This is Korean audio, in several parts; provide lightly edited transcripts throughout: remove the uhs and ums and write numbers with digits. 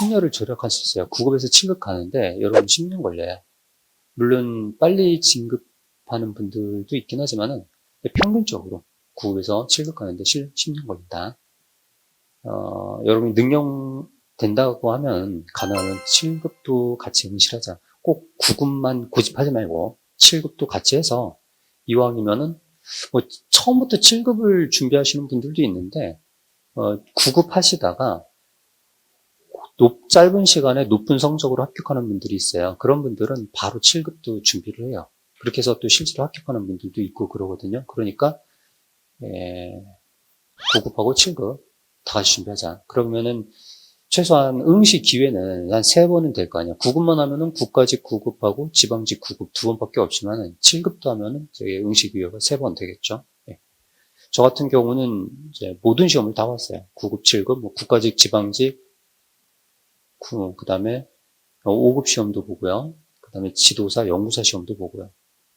10년을 절약할 수 있어요. 9급에서 7급 가는데 여러분 10년 걸려요. 물론 빨리 진급하는 분들도 있긴 하지만은 평균적으로 9급에서 7급 가는데 10년 걸린다. 여러분이 능력 된다고 하면 가능하면 7급도 같이 응시하자. 꼭 9급만 고집하지 말고 7급도 같이 해서 이왕이면은 뭐 처음부터 7급을 준비하시는 분들도 있는데 9급 하시다가 짧은 시간에 높은 성적으로 합격하는 분들이 있어요. 그런 분들은 바로 7급도 준비를 해요. 그렇게 해서 또 실제로 합격하는 분들도 있고 그러거든요. 그러니까 9급하고 7급 다 같이 준비하자. 그러면은 최소한 응시 기회는 한 3번은 될 거 아니야. 9급만 하면은 국가직 9급하고 지방직 9급 2번밖에 없지만은 7급도 하면은 저희 응시 기회가 3번 되겠죠. 예. 저 같은 경우는 이제 모든 시험을 다 봤어요. 9급, 7급, 뭐 국가직, 지방직, 그 다음에 5급 시험도 보고요. 그 다음에 지도사, 연구사 시험도 보고요.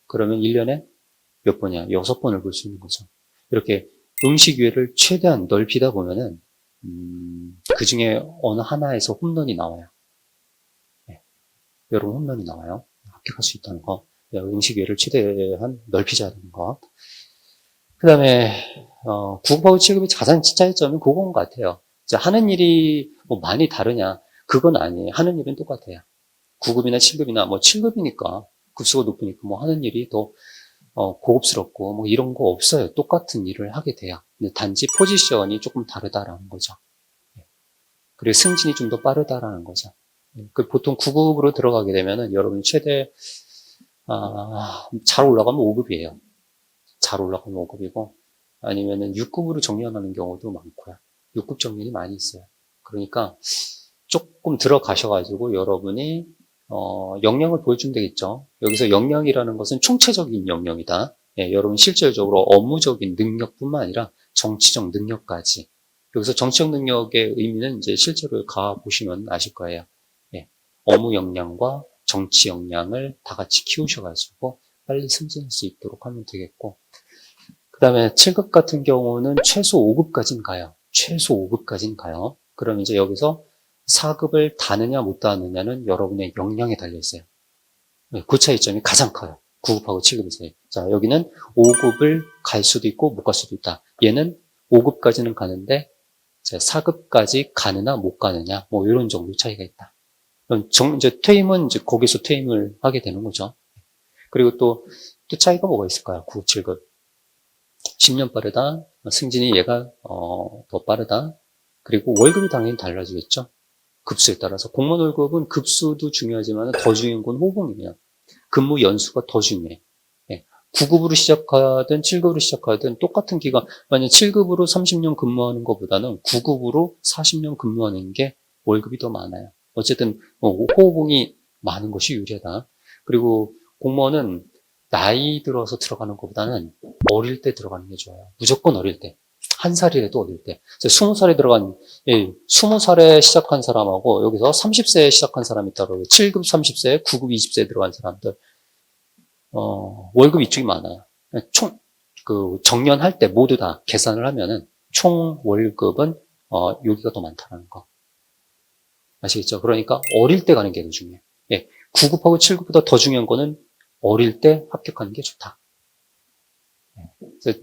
그러면 1년에 몇 번이야? 6번을 볼 수 있는 거죠. 이렇게 응시 기회를 최대한 넓히다 보면은 그 중에 어느 하나에서 홈런이 나와요. 네. 여러분 홈런이 나와요. 합격할 수 있다는 거. 응시 기회를 최대한 넓히자는 거. 그 다음에 9급하고 7급의 가장 차이점은 그건 것 같아요. 하는 일이 뭐 많이 다르냐? 그건 아니에요. 하는 일은 똑같아요. 9급이나 7급이나 뭐 7급이니까 급수가 높으니까 뭐 하는 일이 더 고급스럽고 뭐 이런 거 없어요. 똑같은 일을 하게 돼요. 근데 단지 포지션이 조금 다르다라는 거죠. 그리고 승진이 좀 더 빠르다라는 거죠. 보통 9급으로 들어가게 되면은 여러분이 최대 잘 올라가면 5급이에요. 잘 올라가면 5급이고 아니면은 6급으로 정년하는 경우도 많고요. 6급 정년이 많이 있어요. 그러니까 조금 들어가셔가지고 여러분이 역량을 보여주면 되겠죠. 여기서 역량이라는 것은 총체적인 역량이다. 예, 여러분 실질적으로 업무적인 능력뿐만 아니라 정치적 능력까지. 여기서 정치적 능력의 의미는 이제 실제로 가보시면 아실 거예요. 예, 업무 역량과 정치 역량을 다 같이 키우셔가지고 빨리 승진할 수 있도록 하면 되겠고. 그 다음에 7급 같은 경우는 최소 5급까지는 가요. 최소 5급까지는 가요. 그럼 이제 여기서 4급을 다느냐 못 다느냐는 여러분의 역량에 달려있어요. 그 차이점이 가장 커요. 9급하고 7급에서. 자, 여기는 5급을 갈 수도 있고 못 갈 수도 있다. 얘는 5급까지는 가는데 4급까지 가느냐 못 가느냐 뭐 이런 정도 차이가 있다. 그럼 이제 퇴임은 이제 거기서 퇴임을 하게 되는 거죠. 그리고 또 차이가 뭐가 있을까요? 9, 7급. 10년 빠르다. 승진이 얘가 더 빠르다. 그리고 월급이 당연히 달라지겠죠. 급수에 따라서. 공무원 월급은 급수도 중요하지만 더 중요한 건 호봉이에요. 근무 연수가 더 중요해. 9급으로 시작하든 7급으로 시작하든 똑같은 기간, 만약 7급으로 30년 근무하는 것보다는 9급으로 40년 근무하는 게 월급이 더 많아요. 어쨌든 호봉이 많은 것이 유리하다. 그리고 공무원은 나이 들어서 들어가는 것보다는 어릴 때 들어가는 게 좋아요. 무조건 어릴 때. 1살이라도 어릴 때. 20살에 들어간, 20살에 시작한 사람하고 여기서 30세에 시작한 사람이 있다고 7급 30세, 9급 20세에 들어간 사람들. 월급 이쪽이 많아요. 정년할 때 모두 다 계산을 하면은 총 월급은, 여기가 더 많다는 거. 아시겠죠? 그러니까 어릴 때 가는 게 더 중요해요. 9급하고 7급보다 더 중요한 거는 어릴 때 합격하는 게 좋다. 그래서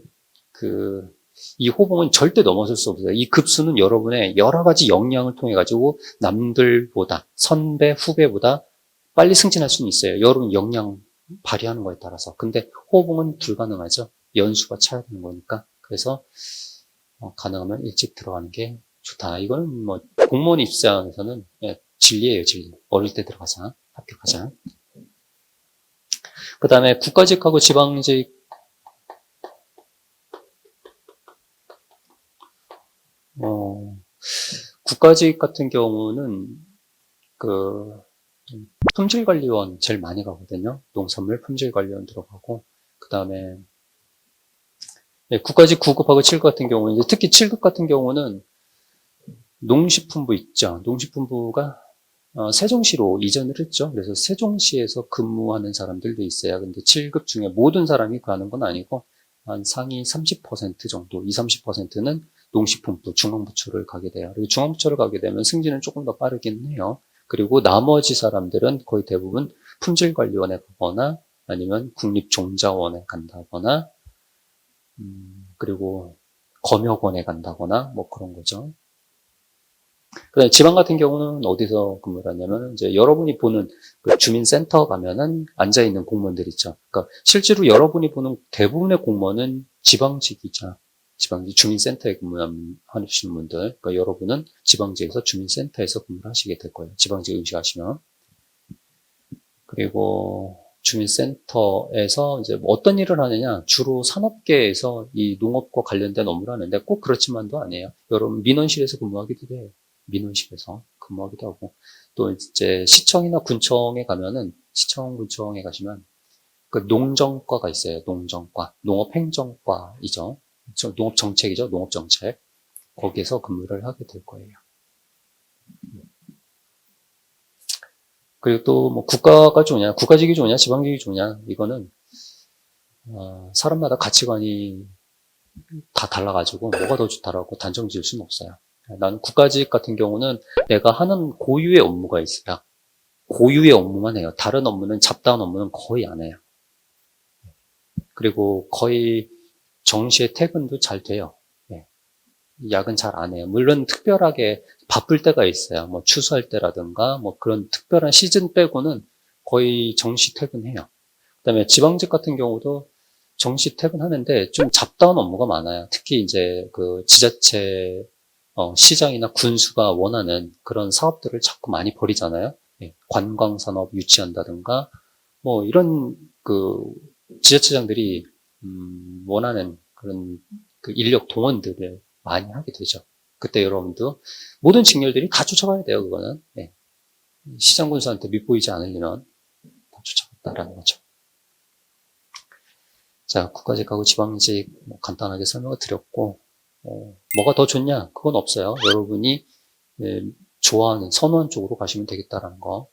이 호봉은 절대 넘어설 수 없어요. 이 급수는 여러분의 여러 가지 역량을 통해 가지고 남들보다, 선배, 후배보다 빨리 승진할 수는 있어요. 여러분 역량 발휘하는 거에 따라서. 근데 호봉은 불가능하죠. 연수가 차야 되는 거니까. 그래서 가능하면 일찍 들어가는 게 좋다. 이거는 뭐 공무원 입장에서는 진리예요, 진리. 어릴 때 들어가자, 합격하자. 그 다음에 국가직하고 지방직, 국가직 같은 경우는 품질관리원 제일 많이 가거든요. 농산물 품질관리원 들어가고, 그 다음에 국가직 9급하고 7급 같은 경우는, 특히 7급 같은 경우는 농식품부 있죠. 농식품부가 세종시로 이전을 했죠. 그래서 세종시에서 근무하는 사람들도 있어요. 근데 7급 중에 모든 사람이 가는 건 아니고 한 상위 30% 정도, 20, 30%는 농식품부, 중앙부처를 가게 돼요. 그리고 중앙부처를 가게 되면 승진은 조금 더 빠르긴 해요. 그리고 나머지 사람들은 거의 대부분 품질관리원에 가거나 아니면 국립종자원에 간다거나 그리고 검역원에 간다거나 뭐 그런 거죠. 그다음에 지방 같은 경우는 어디서 근무를 하냐면 이제 여러분이 보는 그 주민센터 가면은 앉아 있는 공무원들 있죠. 그러니까 실제로 여러분이 보는 대부분의 공무원은 지방직이죠. 지방직 주민센터에 근무하시는 분들. 그러니까 여러분은 지방직에서 주민센터에서 근무를 하시게 될 거예요. 지방직 의식하시면. 그리고 주민센터에서 이제 뭐 어떤 일을 하느냐, 주로 산업계에서 이 농업과 관련된 업무를 하는데 꼭 그렇지만도 아니에요. 여러분 민원실에서 근무하기도 해요. 민원실에서 근무하기도 하고, 또 이제 시청이나 군청에 가면은, 시청, 군청에 가시면 그 농정과가 있어요. 농정과, 농업행정과이죠. 농업정책이죠. 농업정책. 거기에서 근무를 하게 될 거예요. 그리고 또 뭐 국가가 좋냐, 국가직이 좋냐, 지방직이 좋냐, 이거는 사람마다 가치관이 다 달라가지고 뭐가 더 좋다라고 단정 지을 수는 없어요. 나는 국가직 같은 경우는 내가 하는 고유의 업무가 있어요. 고유의 업무만 해요. 다른 업무는, 잡다한 업무는 거의 안 해요. 그리고 거의 정시에 퇴근도 잘 돼요. 야근 잘 안 해요. 물론 특별하게 바쁠 때가 있어요. 뭐 추수할 때라든가 뭐 그런 특별한 시즌 빼고는 거의 정시 퇴근해요. 그다음에 지방직 같은 경우도 정시 퇴근하는데 좀 잡다한 업무가 많아요. 특히 이제 그 지자체 시장이나 군수가 원하는 그런 사업들을 자꾸 많이 벌이잖아요. 관광산업 유치한다든가 뭐 이런 그 지자체장들이 원하는 그런 그 인력 동원들을 많이 하게 되죠. 그때 여러분도 모든 직렬들이 다 쫓아가야 돼요. 그거는 시장 군수한테 밑보이지 않으려면 다 쫓아갔다라는 거죠. 자, 국가직하고 지방직 뭐 간단하게 설명을 드렸고 뭐가 더 좋냐? 그건 없어요. 여러분이 좋아하는 선호한 쪽으로 가시면 되겠다라는 거.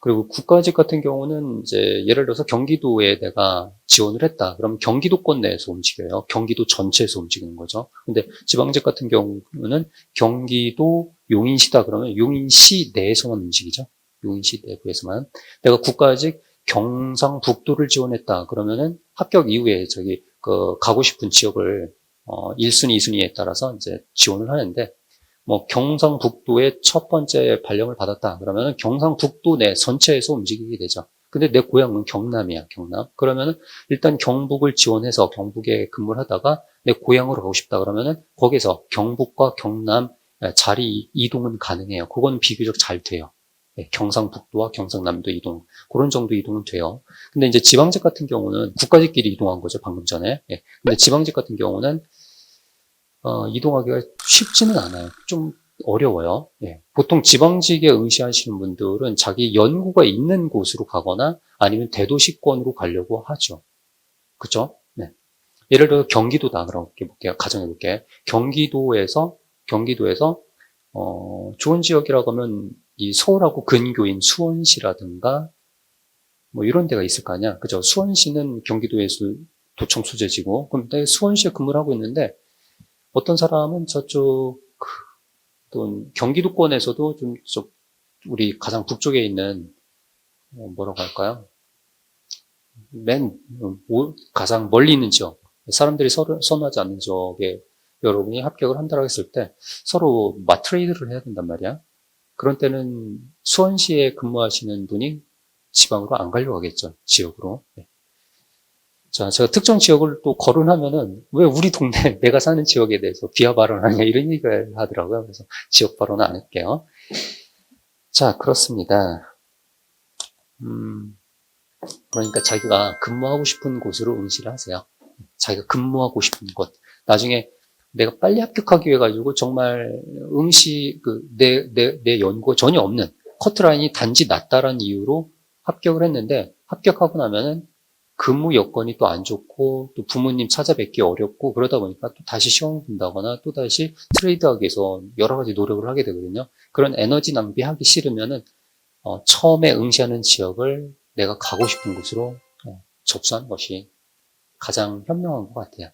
그리고 국가직 같은 경우는 이제 예를 들어서 경기도에 내가 지원을 했다. 그럼 경기도권 내에서 움직여요. 경기도 전체에서 움직이는 거죠. 근데 지방직 같은 경우는 경기도 용인시다 그러면 용인시 내에서만 움직이죠. 용인시 내부에서만. 내가 국가직 경상북도를 지원했다. 그러면은 합격 이후에 저기 그 가고 싶은 지역을 1순위, 2순위에 따라서 이제 지원을 하는데 뭐 경상북도의 첫 번째 발령을 받았다. 그러면 경상북도 내 전체에서 움직이게 되죠. 근데 내 고향은 경남이야, 경남. 그러면은 일단 경북을 지원해서 경북에 근무를 하다가 내 고향으로 가고 싶다. 그러면은 거기서 경북과 경남 자리 이동은 가능해요. 그건 비교적 잘 돼요. 경상북도와 경상남도 이동. 그런 정도 이동은 돼요. 근데 이제 지방직 같은 경우는 국가직끼리 이동한 거죠, 방금 전에. 근데 지방직 같은 경우는 이동하기가 쉽지는 않아요. 좀 어려워요. 보통 지방직에 응시하시는 분들은 자기 연구가 있는 곳으로 가거나 아니면 대도시권으로 가려고 하죠. 그죠? 네. 예를 들어 경기도다. 그렇게 볼게요. 가정해볼게요. 경기도에서 좋은 지역이라고 하면 이 서울하고 근교인 수원시라든가 뭐 이런 데가 있을 거 아니야. 그죠? 수원시는 경기도에서 도청 소재지고, 그럼 내가 수원시에 근무를 하고 있는데 어떤 사람은 저쪽 또 경기도권에서도 좀 우리 가장 북쪽에 있는 뭐라고 할까요? 가장 멀리 있는 지역, 사람들이 서로 선호하지 않는 지역에 여러분이 합격을 한다고 했을 때 서로 맞트레이드를 해야 된단 말이야. 그런 때는 수원시에 근무하시는 분이 지방으로 안 가려고 하겠죠. 지역으로. 자, 제가 특정 지역을 또 거론하면은 왜 우리 동네 내가 사는 지역에 대해서 비하 발언하냐 이런 얘기를 하더라고요. 그래서 지역 발언은 안 할게요. 자, 그렇습니다. 그러니까 자기가 근무하고 싶은 곳으로 응시를 하세요. 자기가 근무하고 싶은 곳. 나중에 내가 빨리 합격하기 위해 가지고 정말 응시 내 연구가 전혀 없는 커트라인이 단지 낮다라는 이유로 합격을 했는데 합격하고 나면은 근무 여건이 또 안 좋고 또 부모님 찾아뵙기 어렵고 그러다 보니까 또 다시 시험을 본다거나 또 다시 트레이드하기 위해서 여러 가지 노력을 하게 되거든요. 그런 에너지 낭비하기 싫으면은 처음에 응시하는 지역을 내가 가고 싶은 곳으로 접수하는 것이 가장 현명한 것 같아요.